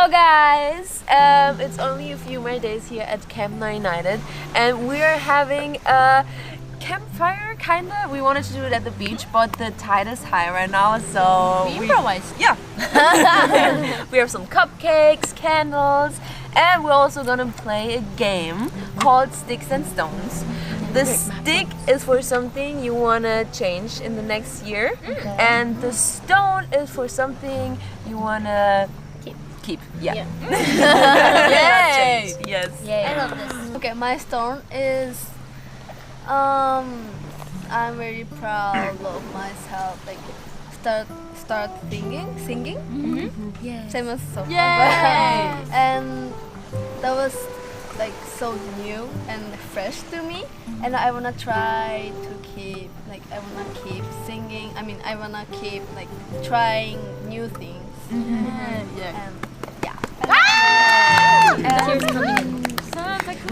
So guys, it's only a few more days here at Camp United, and we're having a campfire, kinda. We wanted to do it at the beach, but the tide is high right now, so we improvised. Yeah. We have some cupcakes, candles, and we're also gonna play a game called Sticks and Stones. The stick is for something you wanna change in the next year, and the stone is for something you wanna keep. Yeah. Yay! Yes. Yay. I love this. Okay, my stone is I'm very proud of myself. Like start singing. Yes. Same as so. Yay! And that was like so new and fresh to me, and I wanna try to keep singing. I mean, I wanna keep like trying new things. Yeah.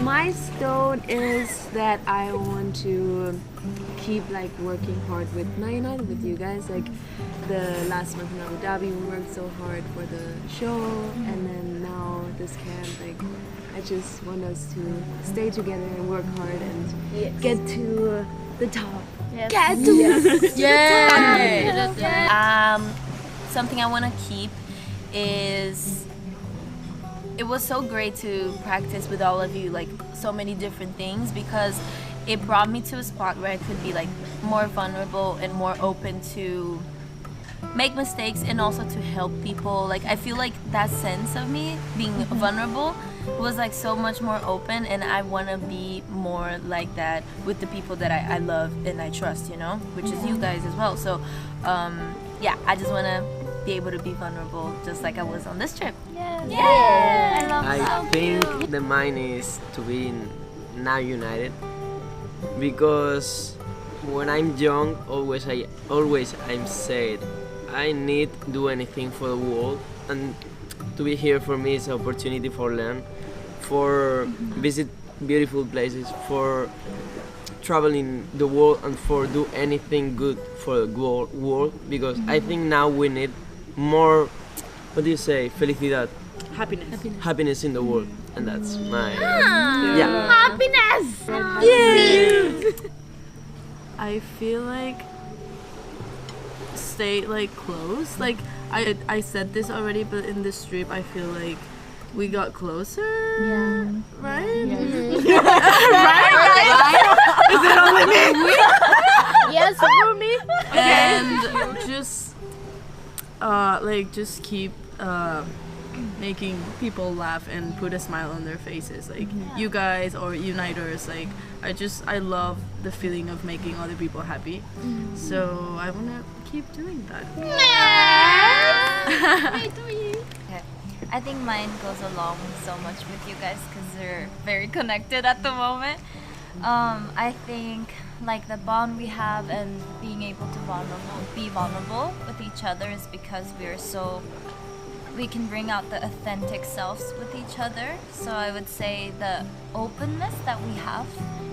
My stone is that I want to keep like working hard with United, with you guys. Like the last month in Abu Dhabi, we worked so hard for the show, and then now this camp, like I just want us to stay together and work hard and get to the top. Yes. Get to the top. Something I want to keep is, it was so great to practice with all of you, like so many different things, because it brought me to a spot where I could be like more vulnerable and more open to make mistakes and also to help people. Like I feel like that sense of me being vulnerable was like so much more open, and I want to be more like that with the people that I love and I trust, you know, which is you guys as well. So yeah, I just want to be able to be vulnerable just like I was on this trip. I think the mine is to be now united, because when I'm young, always I'm said I need to do anything for the world, and to be here for me is an opportunity for learn, for visit beautiful places, for traveling the world, and for do anything good for the world, because I think now we need more, what do you say, felicidad, happiness in the world, and that's my Happiness! I feel like stay like close. Like I said this already, but in this trip I feel like we got closer. Yeah. Right? Right? Is it only me? Yes, for me. And just keep making people laugh and put a smile on their faces, like you guys or Uniters. Like I love the feeling of making other people happy, so I want to keep doing that. I think mine goes along so much with you guys because they're very connected at the moment. I think like the bond we have and being able to be vulnerable with each other is because we can bring out the authentic selves with each other. So I would say the openness that we have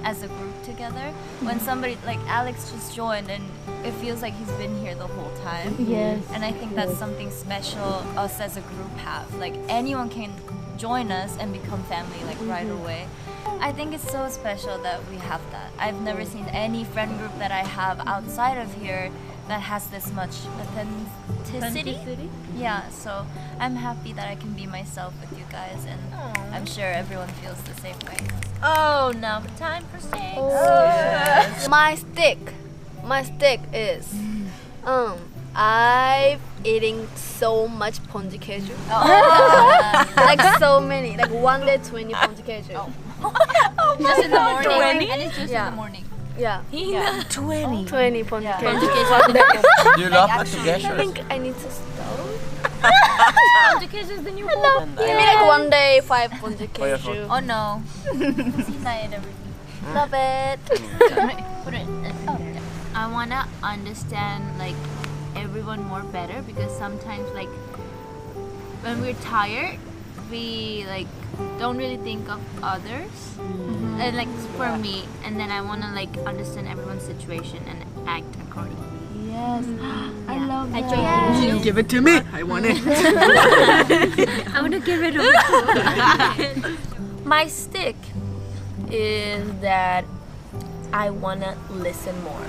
as a group together. When somebody like Alex just joined, and it feels like he's been here the whole time. Yes. And I think that's something special us as a group have. Like anyone can join us and become family like right away. I think it's so special that we have that. I've never seen any friend group that I have outside of here that has this much authenticity. Yeah, so I'm happy that I can be myself with you guys, and I'm sure everyone feels the same way. Oh, now time for sticks. Yes. My stick is I've eating so much ponji keju. Like so many, like one day 20 ponji keju. Just in the morning. 20? And it's just in the morning. Yeah. 20. 20 ponji Yeah. keju. You love I applications. think I need to stop. Ponji keju is the new one. Maybe like one day 5 ponji For your keju. Oh no. See that and everything. Love it. Put it. I wanna understand like everyone more better, because sometimes like when we're tired, we like don't really think of others, and like for me, and then I wanna like understand everyone's situation and act accordingly. Yes. I love that. Yes. Give it to me. I want it. I wanna get rid of it. My stick is that I wanna listen more.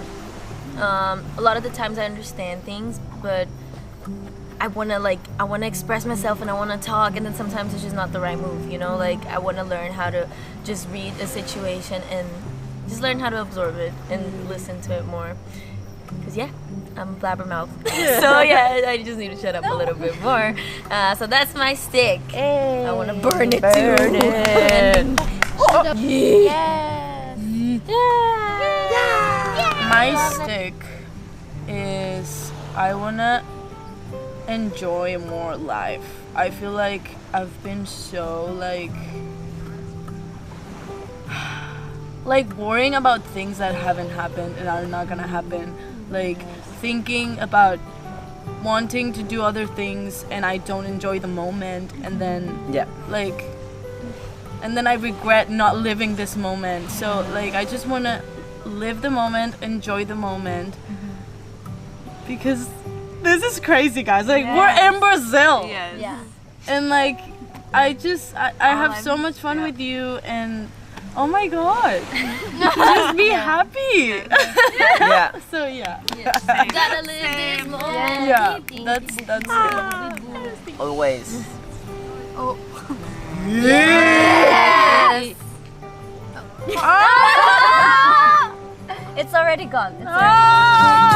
A lot of the times I understand things, but I wanna express myself and I wanna talk, and then sometimes it's just not the right move, you know? Like, I wanna learn how to just read a situation and just learn how to absorb it and listen to it more. Cause yeah, I'm a blabbermouth. So yeah, I just need to shut up a little bit more. So that's my stick. I wanna burn it too. Yes. My stick is I wanna enjoy more life. I feel like I've been so like worrying about things that haven't happened and are not gonna happen. Like thinking about wanting to do other things and I don't enjoy the moment, and then and then I regret not living this moment. So like I just wanna live the moment, enjoy the moment, because this is crazy, guys. Like we're in Brazil, Yeah. and like I have so much fun with you, and oh my god, just be happy. Yeah. So yeah, Gotta live this moment. yeah, that's it. Always. Oh. Yes. It's already gone. It's already gone.